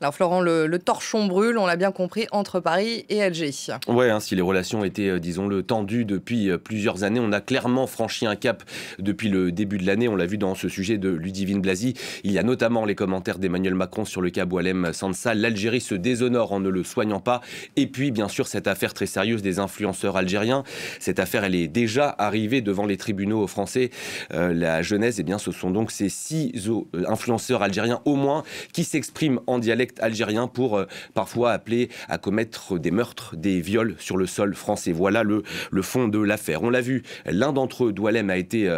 Alors Florent, le torchon brûle, on l'a bien compris, entre Paris et Alger. Ouais, si les relations étaient, disons-le, tendues depuis plusieurs années, on a clairement franchi un cap depuis le début de l'année. On l'a vu dans ce sujet de Ludivine Blazy. Il y a notamment les commentaires d'Emmanuel Macron sur le cas Boualem Sansal. L'Algérie se déshonore en ne le soignant pas. Et puis, bien sûr, cette affaire très sérieuse des influenceurs algériens. Cette affaire, elle est déjà arrivée devant les tribunaux français. La genèse, eh bien, ce sont donc ces 6 influenceurs algériens au moins qui s'expriment en dialecte algérien pour parfois appeler à commettre des meurtres, des viols sur le sol français. Voilà le fond de l'affaire. On l'a vu, l'un d'entre eux, Doualem, a été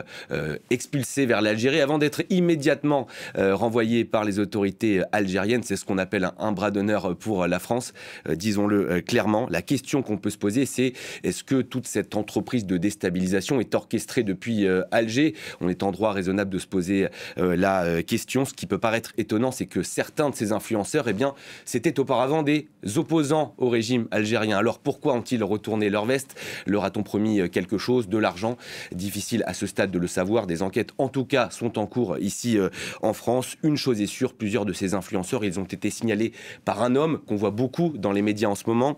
expulsé vers l'Algérie avant d'être immédiatement renvoyé par les autorités algériennes. C'est ce qu'on appelle un bras d'honneur pour la France. Disons-le clairement. La question qu'on peut se poser, c'est est-ce que toute cette entreprise de déstabilisation est orchestrée depuis Alger? On est en droit raisonnable de se poser la question. Ce qui peut paraître étonnant, c'est que certains de ces influenceurs, eh bien, c'était auparavant des opposants au régime algérien. Alors pourquoi ont-ils retourné leur veste? Leur a-t-on promis quelque chose, de l'argent? Difficile à ce stade de le savoir. Des enquêtes, en tout cas, sont en cours ici en France. Une chose est sûre, plusieurs de ces influenceurs, ils ont été signalés par un homme qu'on voit beaucoup dans les médias en ce moment.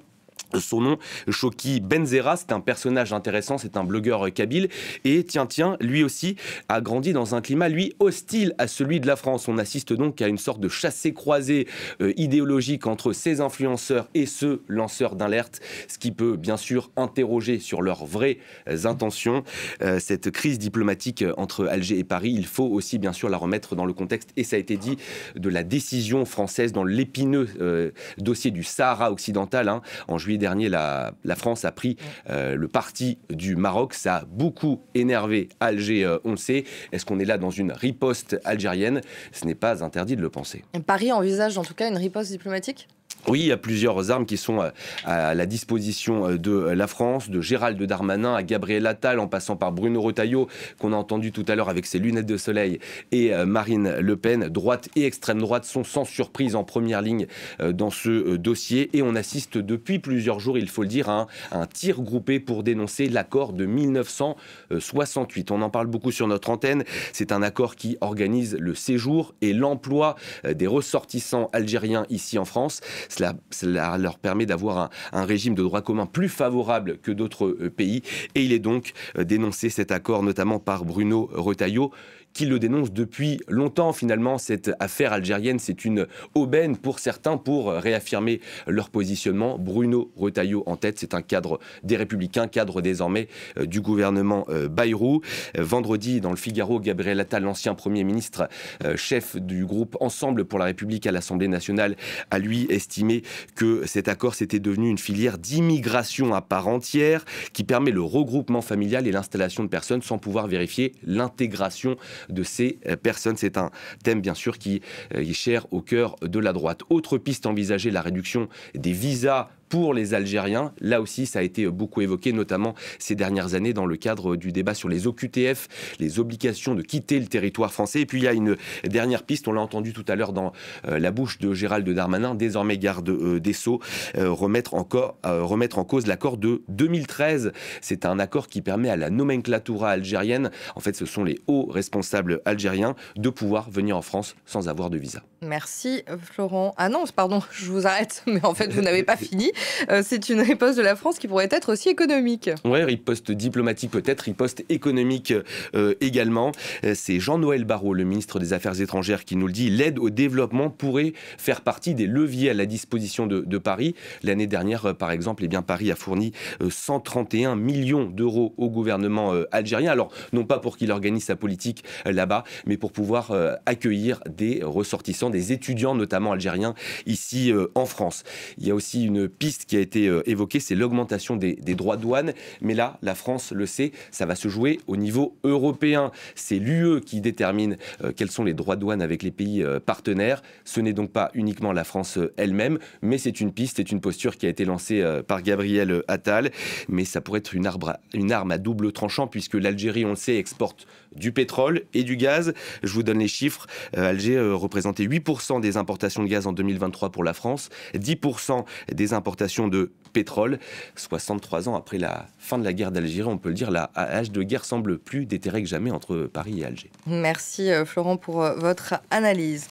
Son nom, Choki Benzera, c'est un personnage intéressant, c'est un blogueur kabyle. Et tiens, lui aussi a grandi dans un climat, lui, hostile à celui de la France. On assiste donc à une sorte de chassé-croisé idéologique entre ces influenceurs et ce lanceur d'alerte, ce qui peut bien sûr interroger sur leurs vraies intentions. Cette crise diplomatique entre Alger et Paris, il faut aussi bien sûr la remettre dans le contexte, et ça a été dit, de la décision française dans l'épineux dossier du Sahara occidental. En juillet dernier, la France a pris le parti du Maroc. Ça a beaucoup énervé Alger, on le sait. Est-ce qu'on est là dans une riposte algérienne? Ce n'est pas interdit de le penser. Paris envisage en tout cas une riposte diplomatique? Oui, il y a plusieurs armes qui sont à la disposition de la France, de Gérald Darmanin à Gabriel Attal, en passant par Bruno Retailleau, qu'on a entendu tout à l'heure avec ses lunettes de soleil, et Marine Le Pen. Droite et extrême droite sont sans surprise en première ligne dans ce dossier. Et on assiste depuis plusieurs jours, il faut le dire, à un tir groupé pour dénoncer l'accord de 1968. On en parle beaucoup sur notre antenne. C'est un accord qui organise le séjour et l'emploi des ressortissants algériens ici en France. Cela leur permet d'avoir un régime de droit commun plus favorable que d'autres pays. Et il est donc dénoncé, cet accord, notamment par Bruno Retailleau, qui le dénonce depuis longtemps. Finalement, cette affaire algérienne, c'est une aubaine pour certains pour réaffirmer leur positionnement. Bruno Retailleau en tête, c'est un cadre des Républicains, cadre désormais du gouvernement Bayrou. Vendredi, dans le Figaro, Gabriel Attal, l'ancien Premier ministre, chef du groupe Ensemble pour la République à l'Assemblée nationale, a lui estimé que cet accord s'était devenu une filière d'immigration à part entière qui permet le regroupement familial et l'installation de personnes sans pouvoir vérifier l'intégration de ces personnes. C'est un thème bien sûr qui est cher au cœur de la droite. Autre piste envisagée, la réduction des visas pour les Algériens. Là aussi, ça a été beaucoup évoqué, notamment ces dernières années dans le cadre du débat sur les OQTF, les obligations de quitter le territoire français. Et puis il y a une dernière piste, on l'a entendu tout à l'heure dans la bouche de Gérald Darmanin, désormais garde des Sceaux, remettre en cause l'accord de 2013. C'est un accord qui permet à la nomenclatura algérienne, en fait ce sont les hauts responsables algériens, de pouvoir venir en France sans avoir de visa. Merci Florent. Ah non, pardon, je vous arrête, mais en fait vous n'avez pas fini. C'est une riposte de la France qui pourrait être aussi économique. Oui, riposte diplomatique peut-être, riposte économique également. C'est Jean-Noël Barrot, le ministre des Affaires étrangères, qui nous le dit. L'aide au développement pourrait faire partie des leviers à la disposition de Paris. L'année dernière, par exemple, eh bien, Paris a fourni 131 millions d'euros au gouvernement algérien. Alors, non pas pour qu'il organise sa politique là-bas, mais pour pouvoir accueillir des ressortissants, des étudiants notamment algériens ici en France. Il y a aussi une piste qui a été évoquée, c'est l'augmentation des droits de douane. Mais là, la France le sait, ça va se jouer au niveau européen. C'est l'UE qui détermine quels sont les droits de douane avec les pays partenaires. Ce n'est donc pas uniquement la France elle-même, mais c'est une piste, c'est une posture qui a été lancée par Gabriel Attal. Mais ça pourrait être une arme à double tranchant, puisque l'Algérie, on le sait, exporte du pétrole et du gaz. Je vous donne les chiffres. Alger représentait 8% des importations de gaz en 2023 pour la France, 10% des importations de pétrole. 63 ans après la fin de la guerre d'Algérie, on peut le dire, la hache de guerre semble plus déterrée que jamais entre Paris et Alger. Merci Florent pour votre analyse.